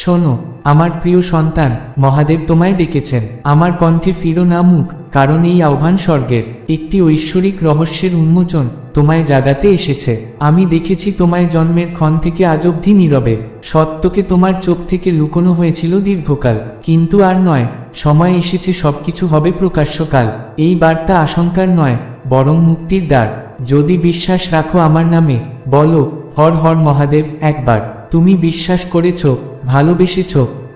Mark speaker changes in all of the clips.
Speaker 1: শোনো আমার প্রিয় সন্তান, মহাদেব তোমায় ডেকেছেন। আমার কণ্ঠে ফিরো না মুখ, কারণ এই আহ্বান স্বর্গের একটি ঐশ্বরিক রহস্যের উন্মোচন তোমায় জাগাতে এসেছে। আমি দেখেছি তোমায় জন্মের ক্ষণ থেকে আজ অবধি নীরবে সত্যকে তোমার চোখ থেকে লুকোনো হয়েছিল দীর্ঘকাল, কিন্তু আর নয়, সময় এসেছে, সবকিছু হবে প্রকাশ্যকাল। এই বার্তা আশঙ্কার নয়, বরং মুক্তির দ্বার। যদি বিশ্বাস রাখো আমার নামে, বলো হর হর মহাদেব একবার। তুমি বিশ্বাস করেছ, ভালোবেসেছ,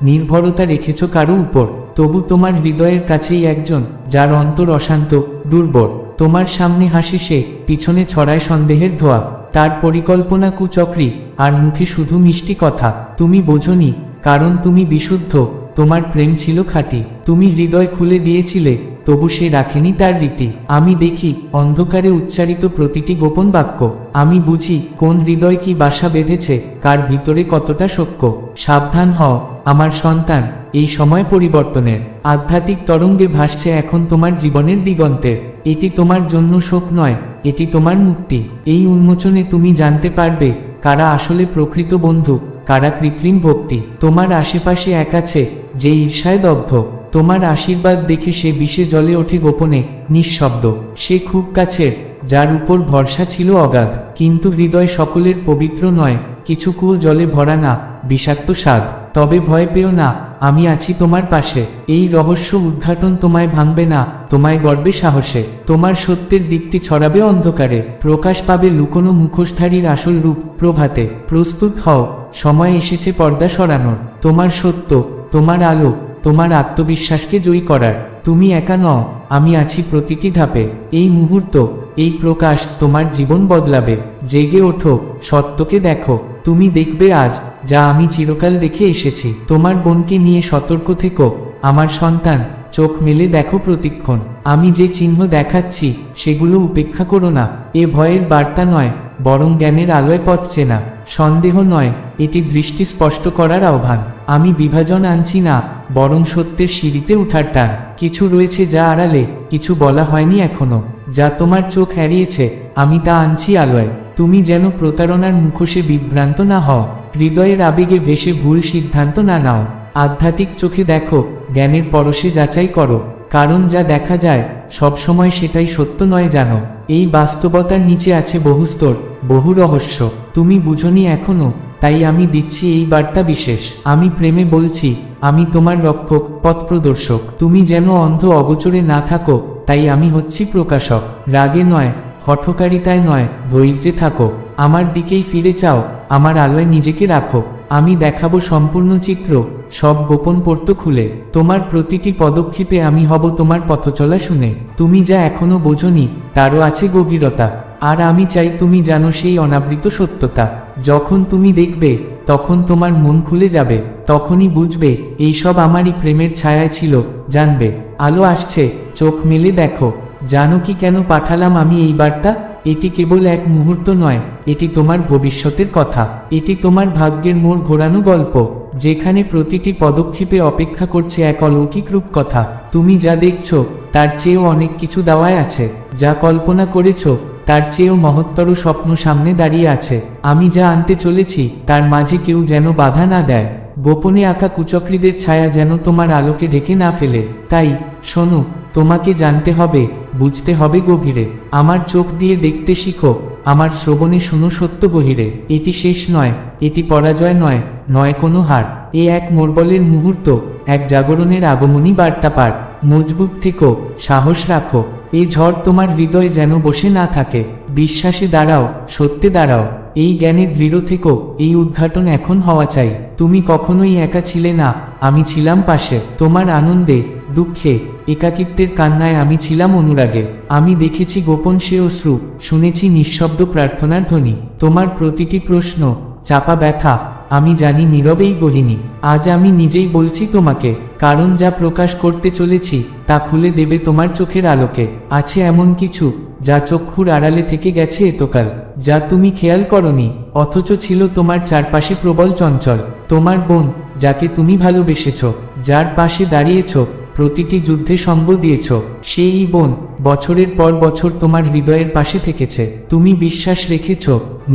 Speaker 1: নির্ভরতা রেখেছ কারো উপর, তবু তোমার হৃদয়ের কাছেই একজন যার অন্তর অশান্ত, দুর্বল। তোমার সামনে হাসি সে, পিছনে ছড়ায় সন্দেহের ধোয়া। তার পরিকল্পনা কুচক্রী, আর মুখে শুধু মিষ্টি কথা। তুমি বোঝনি, কারণ তুমি বিশুদ্ধ, তোমার প্রেম ছিল খাঁটি। তুমি হৃদয় খুলে দিয়েছিলে, তবু সে রাখেনি তার রীতি। আমি দেখি অন্ধকারে উচ্চারিত প্রতিটি গোপন বাক্য। আমি বুঝি কোন হৃদয় কি বাসা বেঁধেছে, কার ভিতরে কতটা শক্য। সাবধান হও আমার সন্তান, এই সময় পরিবর্তনের আধ্যাত্মিক তরঙ্গে ভাসছে এখন তোমার জীবনের দিগন্তে। এটি তোমার জন্য শোক নয়, এটি তোমার মুক্তি। এই উন্মোচনে তুমি জানতে পারবে কারা আসলে প্রকৃত বন্ধু, কারা কৃত্রিম ভক্তি। তোমার আশেপাশে এক আছে যে ঈর্ষায় দগ্ধ, তোমার আশীর্বাদ দেখে সে বিষে জ্বলে ওঠে গোপনে, নিঃশব্দ। সে খুব কাছের, যার উপর ভরসা ছিল অগাধ, কিন্তু হৃদয় সকলের পবিত্র নয়। কিছু কুয়ো জলে ভরা না, বিষাক্ত স্বাদ। তবে ভয় পেও না, আমি আছি তোমার পাশে। এই রহস্য উদ্ঘাটন তোমায় ভাঙবে না, তোমায় গর্বে সাহসে। তোমার সত্যের দীপ্তি ছড়াবে অন্ধকারে, প্রকাশ পাবে লুকোনো মুখোশধারীর আসল রূপ প্রভাতে। প্রস্তুত হও, সময় এসেছে পর্দা সরানোর। তোমার সত্য, তোমার আলো, তোমার আত্মবিশ্বাসকে জয়ী করার। তুমি একা নও, আমি আছি প্রতিটি ধাপে। এই মুহূর্ত, এই প্রকাশ তোমার জীবন বদলাবে। জেগে ওঠো, সত্যকে দেখো। তুমি দেখবে আজ যা আমি চিরকাল দেখে এসেছি। তোমার বোনকে নিয়ে সতর্ক থেকো আমার সন্তান, চোখ মেলে দেখো প্রতিক্ষণ। আমি যে চিহ্ন দেখাচ্ছি সেগুলো উপেক্ষা করো না। এ ভয়ের বার্তা নয়, বরং জ্ঞানের আলোয় পথ চেনা। সন্দেহ নয়, এটি দৃষ্টি স্পষ্ট করার আহ্বান। আমি বিভাজন আনছি না, বরং সত্যের সিঁড়িতে উঠার টান। কিছু রয়েছে যা আড়ালে, কিছু বলা হয়নি এখনো, যা তোমার চোখ এড়িয়েছে, আমি তা আনছি আলোয়। তুমি যেন প্রতারণার মুখোশে বিভ্রান্ত না হও, হৃদয়ের আবেগে ভেসে ভুল সিদ্ধান্ত না নাও। আধ্যাত্মিক চোখে দেখো, জ্ঞানের পরশে যাচাই করো, কারণ যা দেখা যায় সবসময় সেটাই সত্য নয় জানো। এই বাস্তবতার নিচে আছে বহু স্তর, বহু রহস্য। তুমি বুঝনি এখনো, তাই আমি দিচ্ছি এই বার্তা বিশেষ। আমি প্রেমে বলছি, আমি তোমার রক্ষক, পথ প্রদর্শক। তুমি যেন অন্ধ অগোচরে না থাকো, তাই আমি হচ্ছি প্রকাশক। রাগে নয়, হঠকারিতায় নয়, ধৈর্যে থাকো। আমার দিকেই ফিরে চাও, আমার আলোয় নিজেকে রাখো। আমি দেখাবো সম্পূর্ণ চিত্র, সব গোপন পর্ত খুলে। তোমার প্রতিটি পদক্ষেপে আমি হব তোমার পথচলা শুনে। তুমি যা এখনো বোঝনি তারও আছে গভীরতা, আর আমি চাই তুমি জানো সেই অনাবৃত সত্যতা। যখন তুমি দেখবে, তখন তোমার মন খুলে যাবে, তখনই বুঝবে এইসব আমারই প্রেমের ছায়ায় ছিল। জানবে আলো আসছে, চোখ মেলে দেখো। জানো কি কেন পাঠালাম আমি এই বার্তা? এটি কেবল এক মুহূর্ত নয়, এটি তোমার ভবিষ্যতের কথা। এটি তোমার ভাগ্যের মোড় ঘোরানো গল্প, যেখানে প্রতিটি পদক্ষেপে অপেক্ষা করছে এক অলৌকিক রূপকথা। তুমি যা দেখছো তার চেয়েও অনেক কিছু দাওয়ায় আছে, যা কল্পনা করেছো তার চেয়েও মহত্তর স্বপ্ন সামনে দাঁড়িয়ে আছে। আমি যা আনতে চলেছি তার মাঝে কেউ যেন বাধা না দেয়, গোপনে আঁকা কুচক্রীদের ছায়া যেন তোমার আলোকে ঢেকে না ফেলে। তাই শোনো, তোমাকে জানতে হবে, বুঝতে হবে গভীরে। আমার চোখ দিয়ে দেখতে শিখো, আমার শ্রবণে শুনো সত্য গভীরে। এটি শেষ নয়, এটি পরাজয় নয়, নয় কোনো হার। এ এক মোড়বলের মুহূর্ত, এক জাগরণের আগমনী বার্তা পার। মজবুত থেকো, সাহস রাখো। এই ঝড় তোমার হৃদয়ে যেন বসে না থাকে। বিশ্বাসে দাঁড়াও, সত্যে দাঁড়াও। এই জ্ঞানে দৃঢ় থেকো, এই উদ্ঘাটন এখন হওয়া চাই। তুমি কখনোই একা ছিলে না, আমি ছিলাম পাশে। তোমার আনন্দে, দুঃখে, একাকিত্বের কান্নায় আমি ছিলাম অনুরাগে। আমি দেখেছি গোপন সে অশ্রু, শুনেছি নিঃশব্দ প্রার্থনার ধ্বনি। তোমার প্রতিটি প্রশ্ন, চাপা ব্যথা আমি জানি নীরবেই গহিনী। আজ আমি নিজেই বলছি তোমাকে, কারণ যা প্রকাশ করতে চলেছি তা খুলে দেবে তোমার চোখের আলোকে। আছে এমন কিছু যা চক্ষুর আড়ালে থেকে গেছে এতকাল, যা তুমি খেয়াল করনি, অথচ ছিল তোমার চারপাশে প্রবল চঞ্চল। তোমার বোন, যাকে তুমি ভালোবেসেছ, যার পাশে দাঁড়িয়েছ, প্রতিটি যুদ্ধে সঙ্গ দিয়েছ, সেই বোন বছরের পর বছর তোমার হৃদয়ের পাশে থেকেছে। তুমি বিশ্বাস রেখেছ,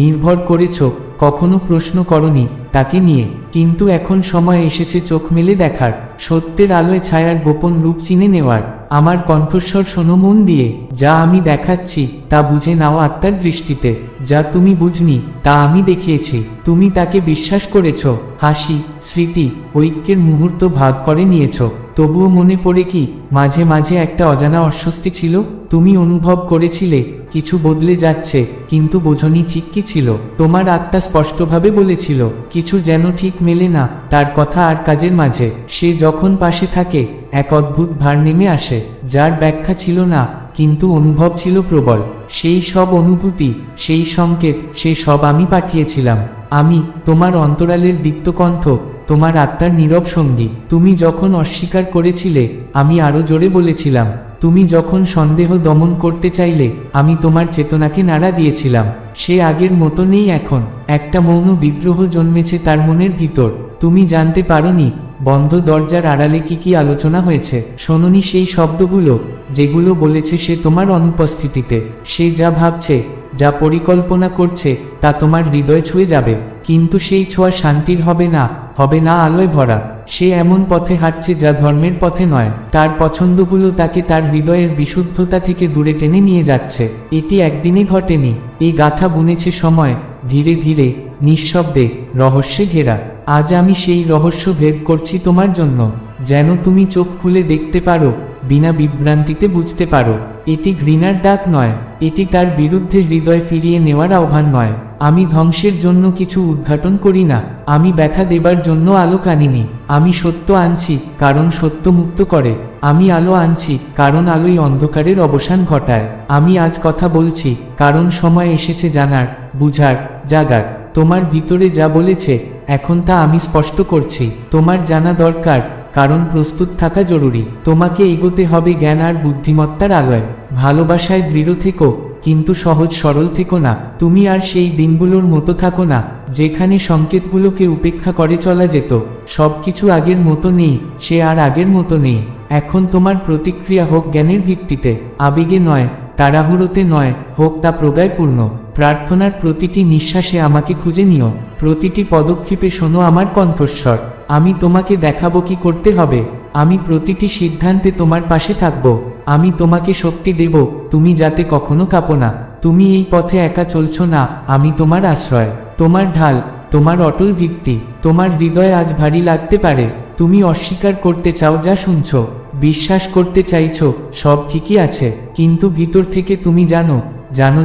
Speaker 1: নির্ভর করেছ, কখনো প্রশ্ন করনি তাকে নিয়ে, কিন্তু এখন সময় এসেছে চোখ মেলে দেখার, সত্যের আলোয় ছায়ার গোপন রূপ চিনে নেওয়ার। আমার কণ্ঠস্বর শোনো মন দিয়ে, যা আমি দেখাচ্ছি তা বুঝে নাও আত্মার দৃষ্টিতে। যা তুমি বুঝনি তা আমি দেখিয়েছি, তুমি তাকে বিশ্বাস করেছ। হাসি, স্মৃতি, ঐক্যের মুহূর্ত ভাগ করে নিয়েছ। তবুও মনে পড়ে কি মাঝে মাঝে একটা অজানা অস্বস্তি ছিল? তুমি অনুভব করেছিলে কিছু বদলে যাচ্ছে, কিন্তু বোঝনি ঠিক কি ছিল। তোমার আত্মা স্পষ্টভাবে বলেছিল কিছু যেন ঠিক মেলে না তার কথা আর কাজের মাঝে। সে যখন পাশে থাকে এক অদ্ভুত ভার নেমে আসে, যার ব্যাখ্যা ছিল না কিন্তু অনুভব ছিল প্রবল। সেই সব অনুভূতি, সেই সংকেত, সেই সব আমি পাঠিয়েছিলাম। আমি তোমার অন্তরালের দীপ্তকণ্ঠ, তোমার আত্মার নীরব সঙ্গী। তুমি যখন অস্বীকার করেছিলে আমি আরো জোরে বলেছিলাম। তুমি যখন সন্দেহ দমন করতে চাইলে আমি তোমার চেতনাকে নাড়া দিয়েছিলাম। সে আগের মতো নেই এখন, একটা মৌন বিদ্রোহ জন্মেছে তার মনের ভিতর। তুমি জানতে পারোনি বন্ধ দরজার আড়ালে কি কি আলোচনা হয়েছে, শোনোনি সেই শব্দগুলো যেগুলো বলেছে সে তোমার অনুপস্থিতিতে। সে যা ভাবছে, যা পরিকল্পনা করছে তা তোমার হৃদয় ছুঁয়ে যাবে, কিন্তু সেই ছোঁয়া শান্তির হবে না, হবে না আলোয় ভরা। সে এমন পথে হাঁটছে যা ধর্মের পথে নয়, তার পছন্দগুলো তাকে তার হৃদয়ের বিশুদ্ধতা থেকে দূরে টেনে নিয়ে যাচ্ছে। এটি একদিনে ঘটেনি, এই গাথা বুনেছে সময়, ধীরে ধীরে, নিঃশব্দে, রহস্যে ঘেরা। আজ আমি সেই রহস্য ভেদ করছি তোমার জন্য, যেন তুমি চোখ খুলে দেখতে পারো, বিনা বিভ্রান্তিতে বুঝতে পারো। এটি ঘৃণার ডাক নয়, এটি তার বিরুদ্ধে হৃদয় ফিরিয়ে নেওয়ার আহ্বান নয়। আমি ধ্বংসের জন্য কিছু উদ্ঘাটন করি না, আমি ব্যথা দেবার জন্য আলো আনিনি। আমি সত্য আনছি কারণ সত্য মুক্ত করে, আমি আলো আনছি কারণ আলোই অন্ধকারের অবসান ঘটায়। আমি আজ কথা বলছি কারণ সময় এসেছে জানার, বুঝার, জাগার। তোমার ভিতরে যা বলেছে এখন তা আমি স্পষ্ট করছি। তোমার জানা দরকার কারণ প্রস্তুত থাকা জরুরি। তোমাকে এগোতে হবে জ্ঞান আর বুদ্ধিমত্তার আলোয়। ভালোবাসায় দৃঢ় থেকো, কিন্তু সহজ সরল থেকো না। তুমি আর সেই দিনগুলোর মতো থাকো না যেখানে সংকেতগুলোকে উপেক্ষা করে চলা যেত। সবকিছু আগের মতো নেই, সে আর আগের মতো নেই। এখন তোমার প্রতিক্রিয়া হোক জ্ঞানের ভিত্তিতে, আবেগে নয়, তাড়াহুড়োতে নয়, হোক তা প্রজ্ঞায়পূর্ণ। প্রার্থনার প্রতিটি নিঃশ্বাসে আমাকে খুঁজে নিও, প্রতিটি পদক্ষেপে শোনো আমার কণ্ঠস্বর। আমি তোমাকে দেখাবো কি করতে হবে, আমি প্রতিটি সিদ্ধান্তে তোমার পাশে থাকব। আমি তোমাকে শক্তি দেব তুমি যাতে কখনো কাঁপো না। তুমি এই পথে একা চলছো না, আমি তোমার আশ্রয়, তোমার ঢাল, তোমার অটল ভিত্তি। তোমার হৃদয় আজ ভারী লাগতে পারে, তুমি অস্বীকার করতে চাও যা শুনছো, বিশ্বাস করতে চাইছো সব ঠিকই আছে, কিন্তু ভিতর থেকে তুমি জানো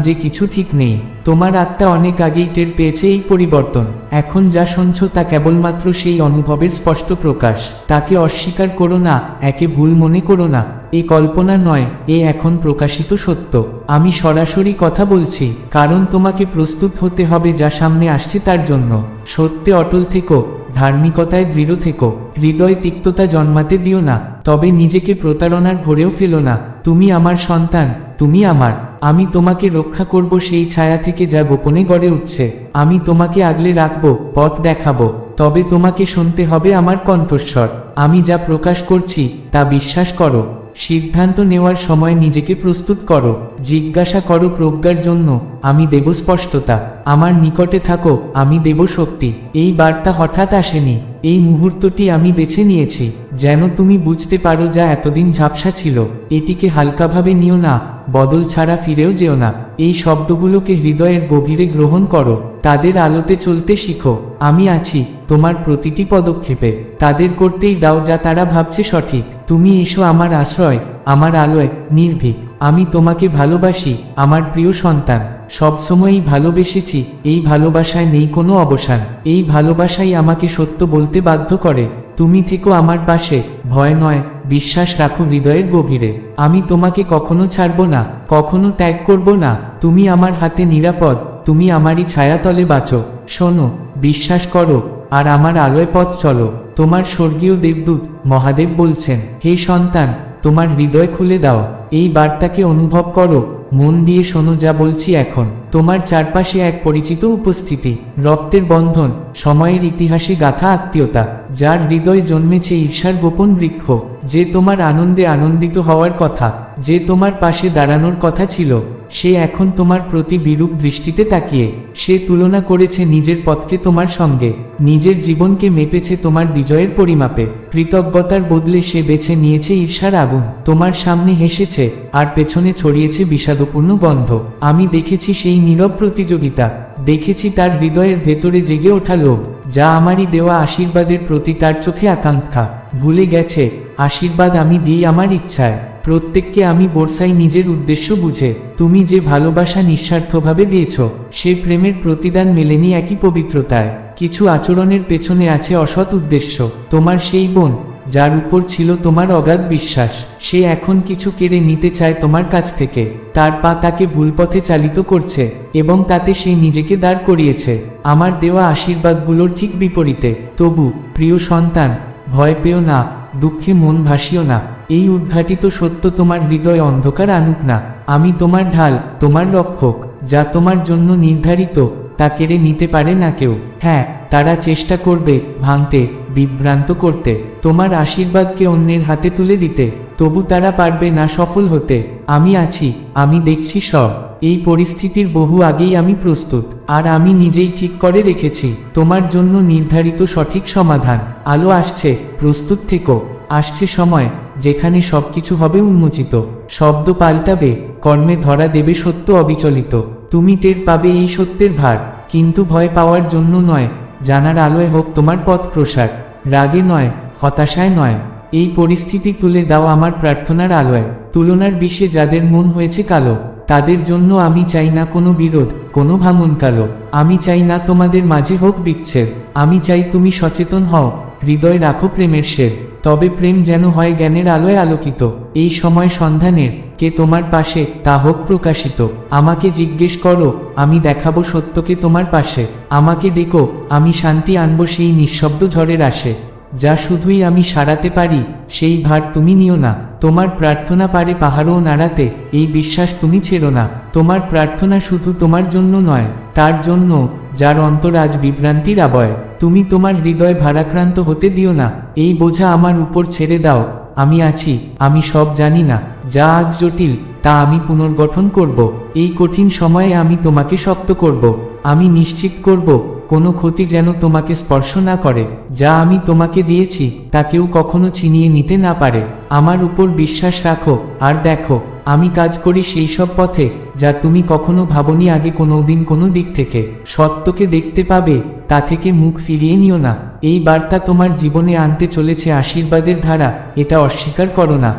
Speaker 1: যে কিছু ঠিক নেই। তোমার আত্মা অনেক আগেই টের পেয়েছে এই পরিবর্তন। এখন যা শুনছো তা কেবলমাত্র সেই অনুভবের স্পষ্ট প্রকাশ। তাকে অস্বীকার করো না, একে ভুল মনে করো না। এ কল্পনা নয়, এ এখন প্রকাশিত সত্য। আমি সরাসরি কথা বলছি কারণ তোমাকে প্রস্তুত হতে হবে যা সামনে আসছে তার জন্য। সত্যে অটল থেকো, ধার্মিকতায় দৃঢ় থেকো, হৃদয় তিক্ততা জন্মাতে দিও না, তবে নিজেকে প্রতারণার ঘরেও ফেলো না। তুমি আমার সন্তান, তুমি আমার। আমি তোমাকে রক্ষা করব সেই ছায়া থেকে যা গোপনে গড়ে উঠছে। আমি তোমাকে আগলে রাখবো, পথ দেখাবো, তবে তোমাকে শুনতে হবে আমার কণ্ঠস্বর। আমি যা প্রকাশ করছি তা বিশ্বাস করো। সিদ্ধান্ত নেওয়ার সময় নিজেকে প্রস্তুত করো, জিজ্ঞাসা করো প্রজ্ঞার জন্য, আমি দেব স্পষ্টতা। আমার নিকটে থাকো, আমি দেব শক্তি। এই বার্তা হঠাৎ আসেনি, এই মুহূর্তটি আমি বেছে নিয়েছি, যেন তুমি বুঝতে পারো যা এতদিন ঝাপসা ছিল। এটিকে হালকাভাবে নিও না, বদল ছাড়া ফিরেও যেও না। এই শব্দগুলোকে হৃদয়ের গভীরে গ্রহণ করো, তাদের আলোতে চলতে শিখো। আমি আছি তোমার প্রতিটি পদক্ষেপে, তাদের করতেই দাও যা তারা ভাবছে সঠিক। তুমি এসো আমার আশ্রয়, আমার আলোয়, নির্ভীক। আমি তোমাকে ভালোবাসি আমার প্রিয় সন্তান, সবসময়ই ভালোবেসেছি। এই ভালোবাসায় নেই কোনো অবসান, এই ভালোবাসাই আমাকে সত্য বলতে বাধ্য করে। তুমি থেকো আমার পাশে, ভয় নয়, বিশ্বাস রাখো হৃদয়ের গভীরে। আমি তোমাকে কখনো ছাড়ব না, কখনো ত্যাগ করব না। তুমি আমার হাতে নিরাপদ, তুমি আমারই ছায়াতলে বাঁচো। শোনো, বিশ্বাস করো, আর আমার আলোয় পথ চলো। তোমার স্বর্গীয় দেবদূত মহাদেব বলছেন, হে সন্তান, তোমার হৃদয় খুলে দাও, এই বার্তাকে অনুভব করো, মন দিয়ে শোনো যা বলছি এখন। তোমার চারপাশে এক পরিচিত উপস্থিতি, রক্তের বন্ধন, সময়ের ইতিহাসে গাথা আত্মীয়তা, যার হৃদয় জন্মেছে ঈর্ষার গোপন বৃক্ষ, যে তোমার আনন্দে আনন্দিত হওয়ার কথা, যে তোমার পাশে দাঁড়ানোর কথা ছিল। সে এখন তোমার প্রতি বিরূপ দৃষ্টিতে তাকিয়ে। সে তুলনা করেছে নিজের পথকে তোমার সঙ্গে, নিজের জীবনকে মেপেছে তোমার বিজয়ের পরিমাপে। কৃতজ্ঞতার বদলে সে বেছে নিয়েছে ঈর্ষার আগুন। তোমার সামনে হেসেছে আর পেছনে ছড়িয়েছে বিষাদপূর্ণ গন্ধ। আমি দেখেছি সেই নীরব প্রতিযোগিতা, দেখেছি তার হৃদয়ের ভেতরে জেগে ওঠা লোভ, যা আমারই দেওয়া আশীর্বাদের প্রতি তার চোখে আকাঙ্ক্ষা। ভুলে গেছে আশীর্বাদ আমি দিই আমার ইচ্ছায়, প্রত্যেককে আমি বর্ষাই নিজের উদ্দেশ্য বুঝে। তুমি যে ভালোবাসা নিঃস্বার্থভাবে দিয়েছ, সে প্রেমের প্রতিদান মেলেনি একই পবিত্রতায়। কিছু আচরণের পেছনে আছে অসৎ উদ্দেশ্য। তোমার সেই বোন, যার উপর ছিল তোমার অগাধ বিশ্বাস, সে এখন কিছু কেড়ে নিতে চায় তোমার কাছ থেকে। তার পা তাকে ভুল পথে চালিত করছে এবং তাতে সে নিজেকে দাঁড় করিয়েছে আমার দেওয়া আশীর্বাদগুলোর ঠিক বিপরীতে। তবু প্রিয় সন্তান, ভয় পেও না, দুঃখে মন ভাসিও না। এই উদ্ঘাটিত সত্য তোমার হৃদয় অন্ধকার আনুক না। আমি তোমার ঢাল, তোমার রক্ষক। যা তোমার জন্য নির্ধারিত তা কেড়ে নিতে পারে না কেউ। হ্যাঁ, তারা চেষ্টা করবে ভাঙতে, বিভ্রান্ত করতে, তোমার আশীর্বাদকে অন্যের হাতে তুলে দিতে, তবু তারা পারবে না সফল হতে। আমি আছি, আমি দেখছি সব। এই পরিস্থিতির বহু আগেই আমি প্রস্তুত, আর আমি নিজেই ঠিক করে রেখেছি তোমার জন্য নির্ধারিত সঠিক সমাধান। আলো আসছে, প্রস্তুত থেকো। আসছে সময় যেখানে সবকিছু হবে উন্মোচিত, শব্দ পাল্টাবে, কর্মে ধরা দেবে সত্য অবিচলিত। তুমি টের পাবে এই সত্যের ভার, কিন্তু ভয় পাওয়ার জন্য নয়, জানার আলোয় হোক তোমার পথ প্রসার। রাগে নয়, হতাশায় নয়, এই পরিস্থিতি তুলে দাও আমার প্রার্থনার আলোয়। তুলনার বিষে যাদের মন হয়েছে কালো, তাদের জন্য আমি চাই না কোনো বিরোধ, কোনো ভাঙন কালো। আমি চাই না তোমাদের মাঝে হোক বিচ্ছেদ। আমি চাই তুমি সচেতন হও, হৃদয় রাখো প্রেমের শেদ। তবে প্রেম যেন হয় জ্ঞানের আলোয় আলোকিত। এই সময় সন্ধানের কে তোমার পাশে, তা হোক প্রকাশিত। আমাকে জিজ্ঞেস করো, আমি দেখাবো সত্যকে তোমার পাশে। আমাকে ডেকো, আমি শান্তি আনবো সেই নিঃশব্দ ঝড়ের আসে। যা শুধুই আমি সারাতে পারি, সেই ভার তুমি নিও না। তোমার প্রার্থনা পারে পাহাড়ও নাড়াতে, এই বিশ্বাস তুমি ছেড়ো না। তোমার প্রার্থনা শুধু তোমার জন্য নয়, তার জন্য যার অন্তর আজ বিভ্রান্তির আবয়। তুমি তোমার হৃদয় ভারাক্রান্ত হতে দিও না, এই বোঝা আমার উপর ছেড়ে দাও। আমি আছি, আমি সব জানি না। যা আজ জটিল, তা আমি পুনর্গঠন করব। এই কঠিন সময়ে আমি তোমাকে শক্ত করব। আমি নিশ্চিত করব কোনো ক্ষতি যেন তোমাকে স্পর্শ না করে। যা আমি তোমাকে দিয়েছি তা কেউ কখনো ছিনিয়ে নিতে না পারে। আমার উপর বিশ্বাস রাখো, আর দেখো আমি কাজ করি সেই সব পথে যা তুমি কখনো ভাবনি আগে কোনোদিন কোনো দিক থেকে। সত্যকে দেখতে পাবে, তা থেকে মুখ ফিরিয়ে নিও না। এই বার্তা তোমার জীবনে আনতে চলেছে আশীর্বাদের ধারা, এটা অস্বীকার করো না।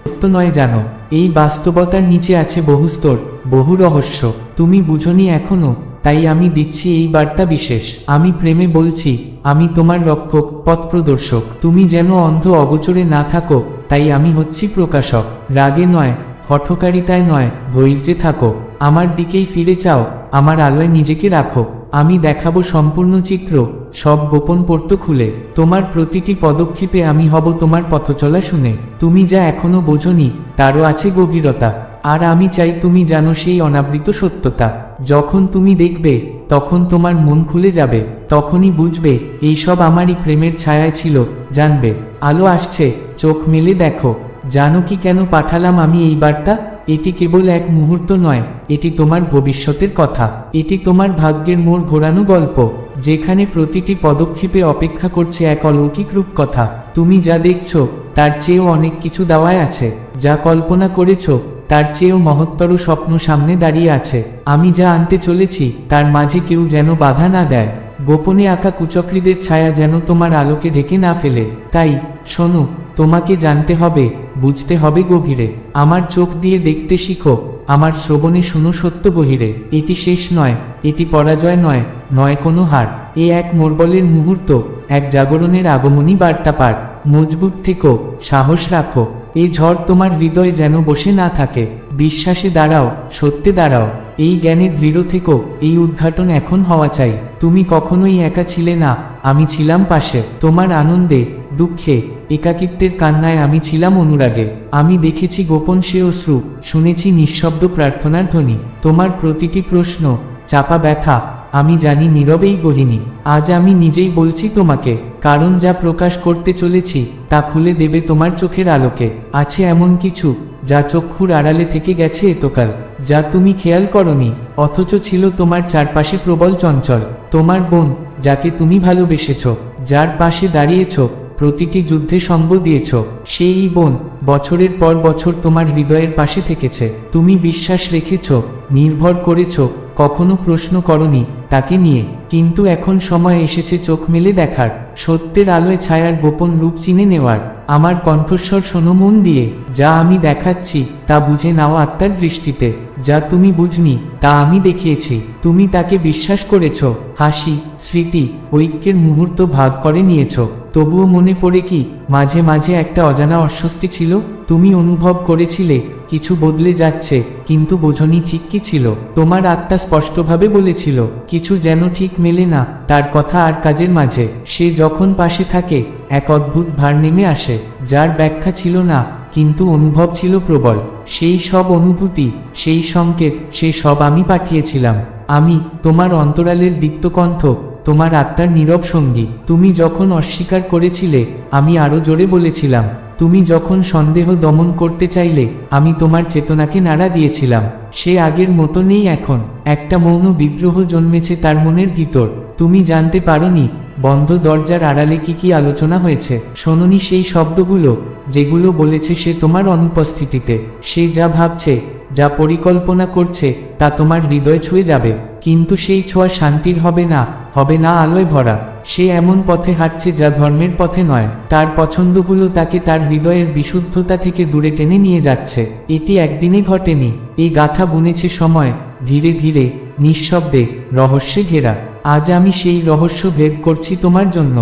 Speaker 1: সত্য নয় জানো, এই বাস্তবতার নিচে আছে বহু স্তর, বহু রহস্য। তুমি বুঝনি এখনো, তাই আমি দিচ্ছি এই বার্তা বিশেষ। আমি প্রেমে বলছি, আমি তোমার রক্ষক, পথ প্রদর্শক। তুমি যেন অন্ধ অগোচরে না থাকো, তাই আমি হচ্ছি প্রকাশক। রাগে নয়, হঠকারিতায় নয়, ধৈর্যে থাকো। আমার দিকেই ফিরে চাও, আমার আলোয় নিজেকে রাখো। আমি দেখাবো সম্পূর্ণ চিত্র, সব গোপন পর্ত খুলে। তোমার প্রতিটি পদক্ষেপে আমি হব তোমার পথচলা শুনে। তুমি যা এখনো বোঝনি, তারও আছে গভীরতা। আর আমি চাই তুমি জানো সেই অনাবৃত সত্যতা। যখন তুমি দেখবে, তখন তোমার মন খুলে যাবে। তখনই বুঝবে এই সব আমারই প্রেমের ছায়ায় ছিল। জানবে আলো আসছে, চোখ মেলে দেখো। জানো কি কেন পাঠালাম আমি এই বার্তা? এটি কেবল এক মুহূর্ত নয়, এটি তোমার ভবিষ্যতের কথা। এটি তোমার ভাগ্যের মোড় ঘোরানো গল্প, যেখানে প্রতিটি পদক্ষেপে অপেক্ষা করছে এক অলৌকিক রূপকথা। তুমি যা দেখছো, তার চেয়েও অনেক কিছু দাওয়ায় আছে। যা কল্পনা করেছ, তার চেয়েও মহত্তর স্বপ্ন সামনে দাঁড়িয়ে আছে। আমি যা আনতে চলেছি, তার মাঝে কেউ যেন বাধা না দেয়। গোপনে আঁকা কুচক্রীদের ছায়া যেন তোমার আলোকে ঢেকে না ফেলে। তাই শোনো, তোমাকে জানতে হবে, বুঝতে হবে গভীরে। আমার চোখ দিয়ে দেখতে শিখো, আমার শ্রবণে শুনো সত্য গভীরে। এটি শেষ নয়, এটি পরাজয় নয়, নয় কোনো হার। এ এক মোড়বলের মুহূর্ত, এক জাগরণের আগমনী বার্তা পার। মজবুত থেকো, সাহস রাখো। এই ঝড় তোমার হৃদয় যেন বসে না থাকে। বিশ্বাসে দাঁড়াও, সত্যে দাঁড়াও। এই জ্ঞানে দৃঢ় থেকো, এই উদ্ঘাটন এখন হওয়া চাই। তুমি কখনোই একা ছিলে না, আমি ছিলাম পাশে। তোমার আনন্দে, দুঃখে, একাকিত্বের কান্নায় আমি ছিলাম অনুরাগে। আমি দেখেছি গোপন সে অশ্রু, শুনেছি নিঃশব্দ প্রার্থনার ধ্বনি। তোমার প্রতিটি প্রশ্ন, চাপা ব্যথা, আমি জানি নীরবেই গহিনী। আজ আমি নিজেই বলছি তোমাকে, কারণ যা প্রকাশ করতে চলেছি তা খুলে দেবে তোমার চোখের আলোকে। আছে এমন কিছু যা চক্ষুর আড়ালে থেকে গেছে এতকাল। যা তুমি খেয়াল করনি, অথচ ছিল তোমার চারপাশে প্রবল চঞ্চল। তোমার বোন, যাকে তুমি ভালোবেসেছ, যার পাশে দাঁড়িয়েছ, প্রতিটি যুদ্ধে সঙ্গ দিয়েছ, সেই বোন বছরের পর বছর তোমার হৃদয়ের পাশে থেকেছে। তুমি বিশ্বাস রেখেছ, নির্ভর করেছ, কখনো প্রশ্ন করনি তাকে নিয়ে। কিন্তু এখন সময় এসেছে চোখ মেলে দেখার, সত্যের আলোয় ছায়ার গোপন রূপ চিনে নেওয়ার। আমার কণ্ঠস্বর শোনো মন দিয়ে, যা আমি দেখাচ্ছি তা বুঝে নাও আত্মার দৃষ্টিতে। যা তুমি বুঝনি তা আমি দেখিয়েছি। তুমি তাকে বিশ্বাস করেছ, হাসি, স্মৃতি, ঐক্যের মুহূর্ত ভাগ করে নিয়েছ। তবুও মনে পড়ে কি, মাঝে মাঝে একটা অজানা অস্বস্তি ছিল। তুমি অনুভব করেছিলে কিছু বদলে যাচ্ছে, কিন্তু বোঝনি ঠিক কি ছিল। তোমার আত্মা স্পষ্টভাবে বলেছিল, কিছু যেন ঠিক মেলে না তার কথা আর কাজের মাঝে। সে যখন পাশে থাকে, এক অদ্ভুত ভার নেমে আসে, যার ব্যাখ্যা ছিল না, কিন্তু অনুভব ছিল প্রবল। সেই সব অনুভূতি, সেই সংকেত, সে সব আমি পাঠিয়েছিলাম। আমি, তোমার অন্তরালের দীপ্তকণ্ঠ, তোমার আত্মার নীরব সঙ্গী। তুমি যখন অস্বীকার করেছিলে, আমি আরো জোরে বলেছিলাম। তুমি যখন সন্দেহ দমন করতে চাইলে, আমি তোমার চেতনাকে নাড়া দিয়েছিলাম। সে আগের মতো নেই এখন। একটা মৌন বিদ্রোহ জন্মেছে তার মনের ভিতর। তুমি জানতে পারোনি বন্ধ দরজার আড়ালে কি কি আলোচনা হয়েছে। শোনোনি সেই শব্দগুলো, যেগুলো বলেছে সে তোমার অনুপস্থিতিতে। সে যা ভাবছে, যা পরিকল্পনা করছে, তা তোমার হৃদয় ছুঁয়ে যাবে। কিন্তু সেই ছোঁয়া শান্তির হবে না, হবে না আলোয় ভরা। সে এমন পথে হাঁটছে যা ধর্মের পথে নয়। তার পছন্দগুলো তাকে তার হৃদয়ের বিশুদ্ধতা থেকে দূরে টেনে নিয়ে যাচ্ছে। এটি একদিনে ঘটেনি, এই গাথা বুনেছে সময়, ধীরে ধীরে, নিঃশব্দে, রহস্যে ঘেরা। আজ আমি সেই রহস্য ভেদ করছি তোমার জন্য,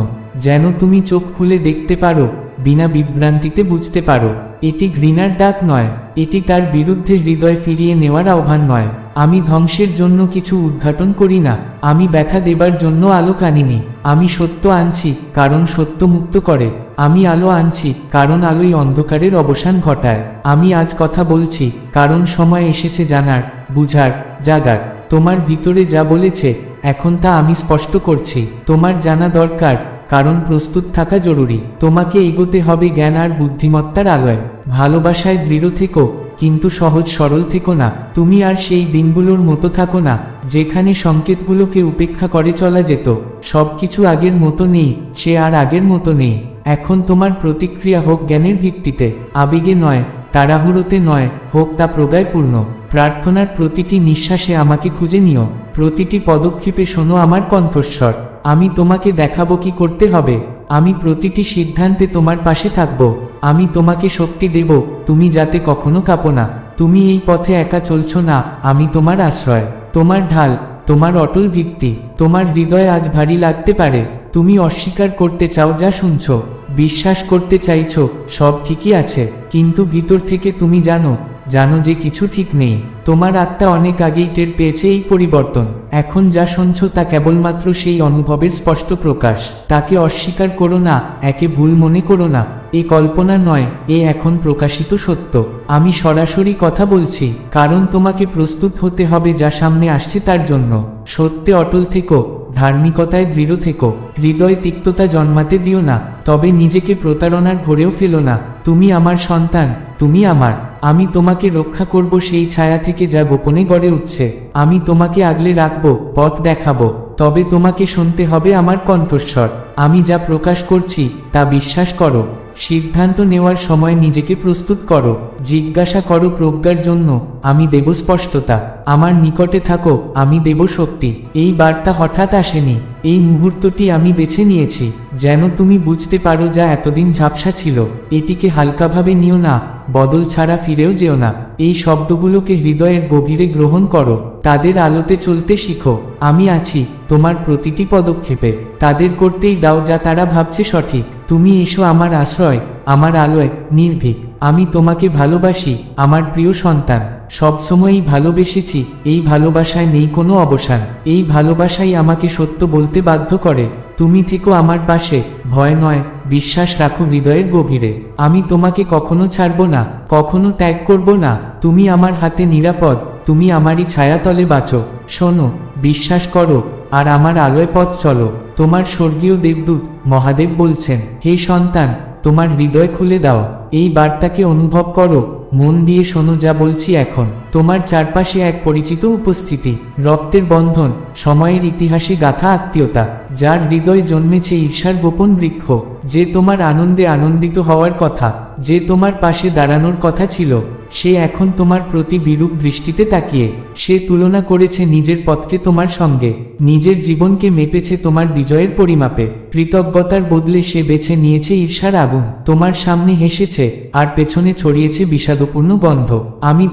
Speaker 1: যেন তুমি চোখ খুলে দেখতে পারো, বিনা বিভ্রান্তিতে বুঝতে পারো। এটি ঘৃণার ডাক নয়, এটি তার বিরুদ্ধে হৃদয় ফিরিয়ে নেওয়ার আহ্বান নয়। আমি ধ্বংসের জন্য কিছু উদ্ঘাটন করি না, আমি ব্যথা দেবার জন্য আলো আনিনি। আমি সত্য আনছি, কারণ সত্য মুক্ত করে। আমি আলো আনছি, কারণ আলোই অন্ধকারের অবসান ঘটায়। আমি আজ কথা বলছি, কারণ সময় এসেছে জানার, বুঝার, জাগার। তোমার ভিতরে যা বলেছে, এখন তা আমি স্পষ্ট করছি। তোমার জানা দরকার, কারণ প্রস্তুত থাকা জরুরি। তোমাকে এগোতে হবে জ্ঞান আর বুদ্ধিমত্তার আলোয়। ভালোবাসায় দৃঢ় থেকো, কিন্তু সহজ সরল থেকো না। তুমি আর সেই দিনগুলোর মতো থাকো না, যেখানে সংকেতগুলোকে উপেক্ষা করে চলা যেত। সবকিছু আগের মতো নেই, সে আর আগের মতো নেই। এখন তোমার প্রতিক্রিয়া হোক জ্ঞানের ভিত্তিতে, আবেগে নয়, তাড়াহুড়োতে নয়, হোক তা প্রগায়পূর্ণ। প্রার্থনার প্রতিটি নিঃশ্বাসে আমাকে খুঁজে নিও, প্রতিটি পদক্ষেপে শোনো আমার কণ্ঠস্বর। আমি তোমাকে দেখাবো কি করতে হবে। আমি প্রতিটি সিদ্ধান্তে তোমার পাশে থাকব। আমি তোমাকে শক্তি দেব, তুমি যাতে কখনো কাঁপো না। তুমি এই পথে একা চলছো না, আমি তোমার আশ্রয়, তোমার ঢাল, তোমার অটল ভিত্তি। তোমার হৃদয় আজ ভারী লাগতে পারে। তুমি অস্বীকার করতে চাও যা শুনছো, বিশ্বাস করতে চাইছো সব ঠিকই আছে, কিন্তু ভিতর থেকে তুমি জানো যে কিছু ঠিক নেই। তোমার আত্মা অনেক আগেই টের পেয়েছে এই পরিবর্তন। এখন যা শুনছো তা কেবলমাত্র সেই অনুভবের স্পষ্ট প্রকাশ। তাকে অস্বীকার করো না, একে ভুল মনে করো না। এ কল্পনা নয়, এ এখন প্রকাশিত সত্য। আমি সরাসরি কথা বলছি, কারণ তোমাকে প্রস্তুত হতে হবে যা সামনে আসছে তার জন্য। সত্যে অটল থেকো, ধার্মিকতায় দৃঢ় থেকো। হৃদয় তিক্ততা জন্মাতে দিও না, তবে নিজেকে প্রতারণার ঘরেও ফেলো না। তুমি আমার সন্তান, তুমি আমার। আমি তোমাকে রক্ষা করব সেই ছায়া থেকে যা গোপনে গড়ে উঠছে। আমি তোমাকে আগলে রাখবো, পথ দেখাবো, তবে তোমাকে শুনতে হবে আমার কণ্ঠস্বর। আমি যা প্রকাশ করছি তা বিশ্বাস করো। সিদ্ধান্ত নেওয়ার সময় নিজেকে প্রস্তুত করো। জিজ্ঞাসা করো প্রজ্ঞার জন্য, আমি দেব স্পষ্টতা। আমার নিকটে থাকো, আমি দেব শক্তি। এই বার্তা হঠাৎ আসেনি, এই মুহূর্তটি আমি বেছে নিয়েছি, যেন তুমি বুঝতে পারো যা এতদিন ঝাপসা ছিল। এটিকে হালকাভাবে নিও না, বদল ছাড়া ফিরেও যেও না। এই শব্দগুলোকে হৃদয়ের গভীরে গ্রহণ করো, তাদের আলোতে চলতে শিখো। আমি আছি তোমার প্রতিটি পদক্ষেপে, তাদের করতেই দাও যা তারা ভাবছে সঠিক। তুমি এসো আমার আশ্রয়, আমার আলোয়, নির্ভীক। আমি তোমাকে ভালোবাসি আমার প্রিয় সন্তান, সবসময়ই ভালোবেসেছি। এই ভালোবাসায় নেই কোনো অবসান। এই ভালোবাসাই আমাকে সত্য বলতে বাধ্য করে। তুমি থেকো আমার পাশে, ভয় নয়, বিশ্বাস রাখো হৃদয়ের গভীরে। আমি তোমাকে কখনো ছাড়ব না, কখনো ত্যাগ করব না। তুমি আমার হাতে নিরাপদ, তুমি আমারই ছায়াতলে বাঁচো। শোনো, বিশ্বাস করো, আর আমার আলোয় পথ চলো। তোমার স্বর্গীয় দেবদূত মহাদেব বলছেন, হে সন্তান, তোমার হৃদয় খুলে দাও। এই বার্তাকে অনুভব করো, মন দিয়ে শোনো যা বলছি এখন। তোমার চারপাশে এক পরিচিত উপস্থিতি, রক্তের বন্ধন, সময়ের ইতিহাসে গাথা আত্মীয়তা, যার হৃদয়ে জন্মেছে ঈর্ষার গোপন বৃক্ষ, যে তোমার আনন্দে আনন্দিত হওয়ার কথা, যে তোমার পাশে দাঁড়ানোর কথা ছিল, সে এখন তোমার প্রতি বিরূপ দৃষ্টিতে তাকিয়ে। সে তুলনা করেছে নিজের পথকে তোমার সঙ্গে, নিজের জীবনকে মেপেছে তোমার বিজয়ের পরিমাপে। কৃতজ্ঞতার বদলে সে বেছে নিয়েছে ঈর্ষার আগুন। তোমার সামনে হেসেছে আর পেছনে ছড়িয়েছে বিষাদপূর্ণ গন্ধ। আমি